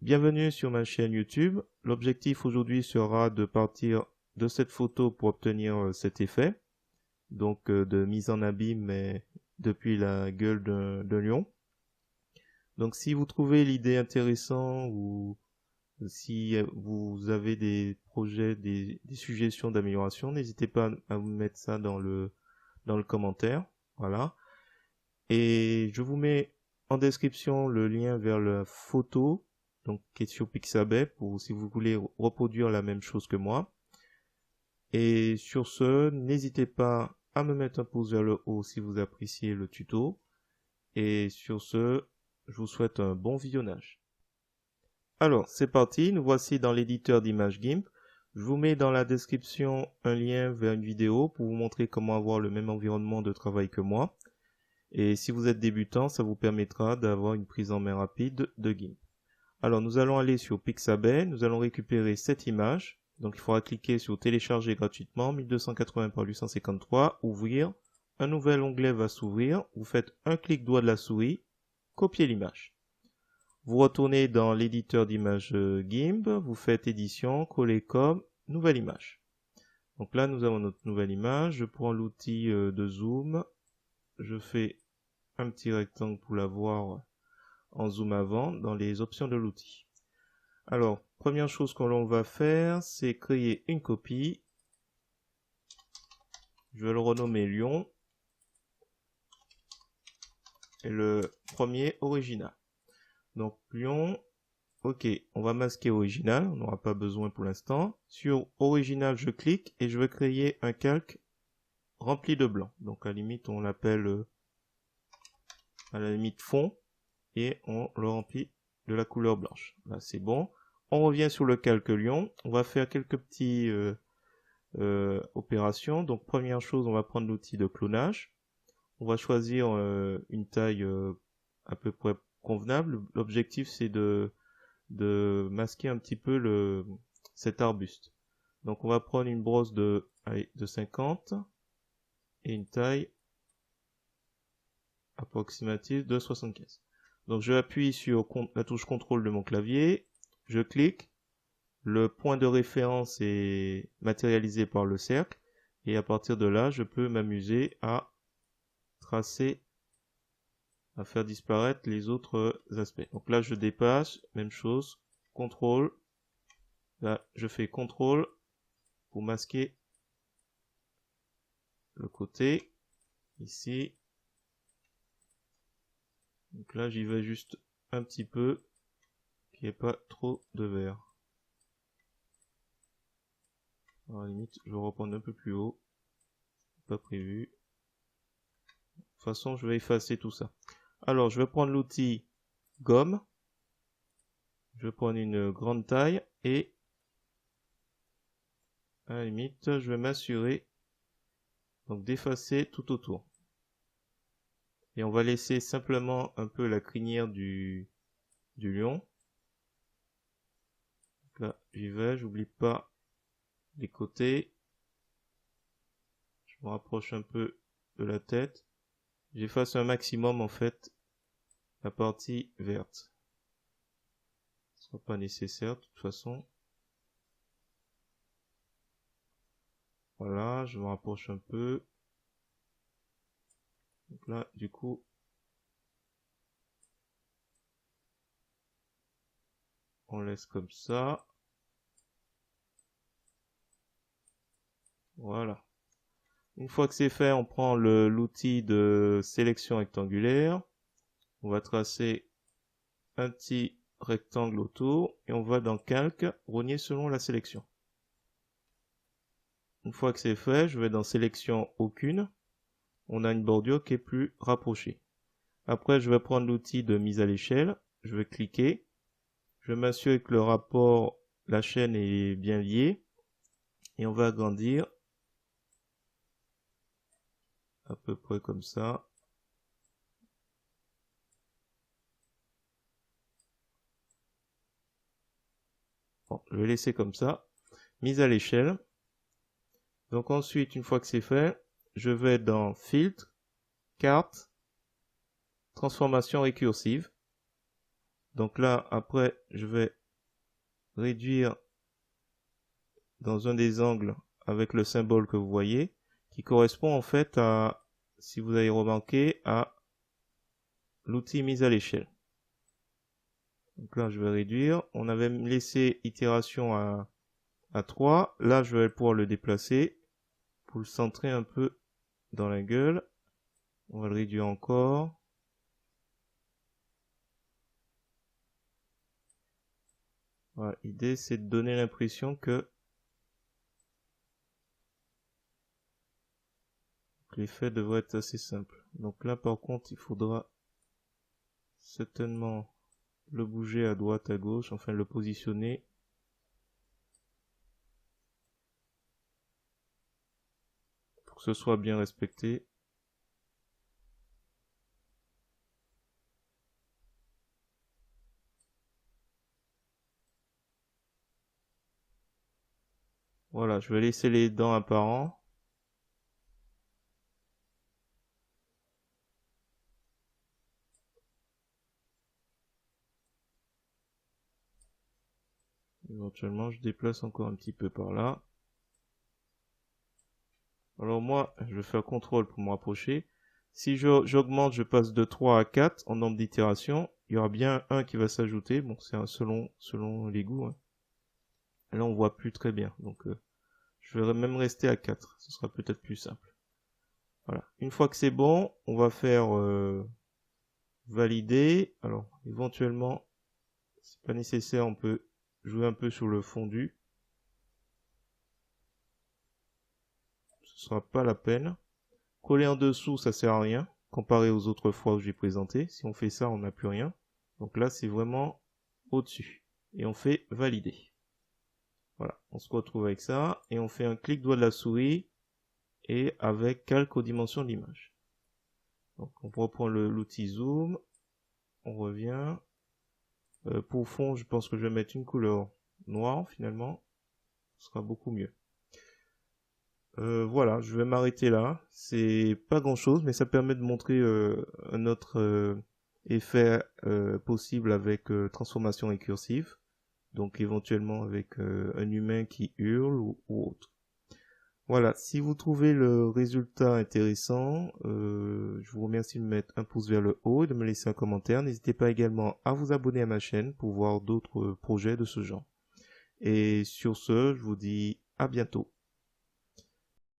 Bienvenue sur ma chaîne YouTube. L'objectif aujourd'hui sera de partir de cette photo pour obtenir cet effet. Donc de mise en abîme mais depuis la gueule d'un lion. Donc si vous trouvez l'idée intéressante ou si vous avez des projets, des suggestions d'amélioration, n'hésitez pas à vous mettre ça dans le commentaire. Voilà. Et je vous mets en description le lien vers la photo, donc qui est sur Pixabay, pour si vous voulez reproduire la même chose que moi. Et sur ce, n'hésitez pas à me mettre un pouce vers le haut si vous appréciez le tuto. Et sur ce, je vous souhaite un bon visionnage. Alors, c'est parti, nous voici dans l'éditeur d'images GIMP. Je vous mets dans la description un lien vers une vidéo pour vous montrer comment avoir le même environnement de travail que moi. Et si vous êtes débutant, ça vous permettra d'avoir une prise en main rapide de GIMP. Alors, nous allons aller sur Pixabay, nous allons récupérer cette image. Donc, il faudra cliquer sur télécharger gratuitement, 1280 par 853, ouvrir. Un nouvel onglet va s'ouvrir. Vous faites un clic droit de la souris, copier l'image. Vous retournez dans l'éditeur d'images GIMP, vous faites édition, coller comme, nouvelle image. Donc là, nous avons notre nouvelle image. Je prends l'outil de zoom. Je fais un petit rectangle pour la voir en zoom avant dans les options de l'outil. Alors, première chose que l'on va faire, c'est créer une copie. Je vais le renommer Lion. Et le premier original. Donc Lion, ok, on va masquer original, on n'aura pas besoin pour l'instant. Sur original, je clique et je vais créer un calque rempli de blanc. Donc à la limite, on l'appelle à la limite fond et on le remplit de la couleur blanche. Là, c'est bon. On revient sur le calque Lion. On va faire quelques petites opérations. Donc première chose, on va prendre l'outil de clonage. On va choisir une taille à peu près convenable. L'objectif, c'est de masquer un petit peu cet arbuste. Donc on va prendre une brosse de 50 et une taille approximative de 75. Donc je appuie sur la touche contrôle de mon clavier, je clique, le point de référence est matérialisé par le cercle et à partir de là je peux m'amuser à tracer, à faire disparaître les autres aspects. Donc là je dépasse, même chose, contrôle, là je fais contrôle pour masquer le côté, ici. Donc là j'y vais juste un petit peu, qu'il n'y ait pas trop de vert. Alors, à la limite je vais reprendre un peu plus haut, pas prévu. De toute façon je vais effacer tout ça. Alors je vais prendre l'outil gomme, je vais prendre une grande taille et à la limite je vais m'assurer donc d'effacer tout autour. Et on va laisser simplement un peu la crinière du lion. Donc là j'y vais, j'oublie pas les côtés. Je me rapproche un peu de la tête. J'efface un maximum en fait la partie verte. Ce sera pas nécessaire de toute façon. Voilà, je me rapproche un peu. Donc là, du coup, on laisse comme ça. Voilà. Une fois que c'est fait, on prend l'outil de sélection rectangulaire. On va tracer un petit rectangle autour et on va dans calque, rogner selon la sélection. Une fois que c'est fait, je vais dans sélection aucune. On a une bordure qui est plus rapprochée. Après, je vais prendre l'outil de mise à l'échelle. Je vais cliquer. Je m'assure que le rapport, la chaîne est bien liée. Et on va agrandir à peu près comme ça. Bon, je vais laisser comme ça. Mise à l'échelle. Donc ensuite, une fois que c'est fait, je vais dans Filtre, Carte, Transformation récursive. Donc là, après, je vais réduire dans un des angles avec le symbole que vous voyez, qui correspond en fait à, si vous avez remarqué, à l'outil mise à l'échelle. Donc là, je vais réduire. On avait laissé itération à 3. Là, je vais pouvoir le déplacer pour le centrer un peu dans la gueule. On va le réduire encore. Voilà, l'idée c'est de donner l'impression que l'effet devrait être assez simple. Donc là par contre il faudra certainement le bouger à droite, à gauche, enfin le positionner. Pour que ce soit bien respecté. Voilà, je vais laisser les dents apparentes. Éventuellement, je déplace encore un petit peu par là. Alors moi, je vais faire CTRL pour me rapprocher. Si j'augmente, je passe de 3 à 4 en nombre d'itérations. Il y aura bien un qui va s'ajouter. Bon, c'est selon les goûts. Hein. Là, on voit plus très bien. Donc, je vais même rester à 4. Ce sera peut-être plus simple. Voilà. Une fois que c'est bon, on va faire valider. Alors, éventuellement, c'est pas nécessaire. On peut jouer un peu sur le fondu. Ce sera pas la peine. Coller en dessous, ça sert à rien. Comparé aux autres fois où j'ai présenté. Si on fait ça, on n'a plus rien. Donc là, c'est vraiment au-dessus. Et on fait valider. Voilà, on se retrouve avec ça. Et on fait un clic droit de la souris. Et avec calque aux dimensions de l'image. Donc on reprend l'outil zoom. On revient. Pour fond, je pense que je vais mettre une couleur noire finalement. Ce sera beaucoup mieux. Voilà, je vais m'arrêter là. C'est pas grand chose, mais ça permet de montrer un autre effet possible avec transformation récursive. Donc éventuellement avec un humain qui hurle ou autre. Voilà, si vous trouvez le résultat intéressant, je vous remercie de me mettre un pouce vers le haut et de me laisser un commentaire. N'hésitez pas également à vous abonner à ma chaîne pour voir d'autres projets de ce genre. Et sur ce, je vous dis à bientôt.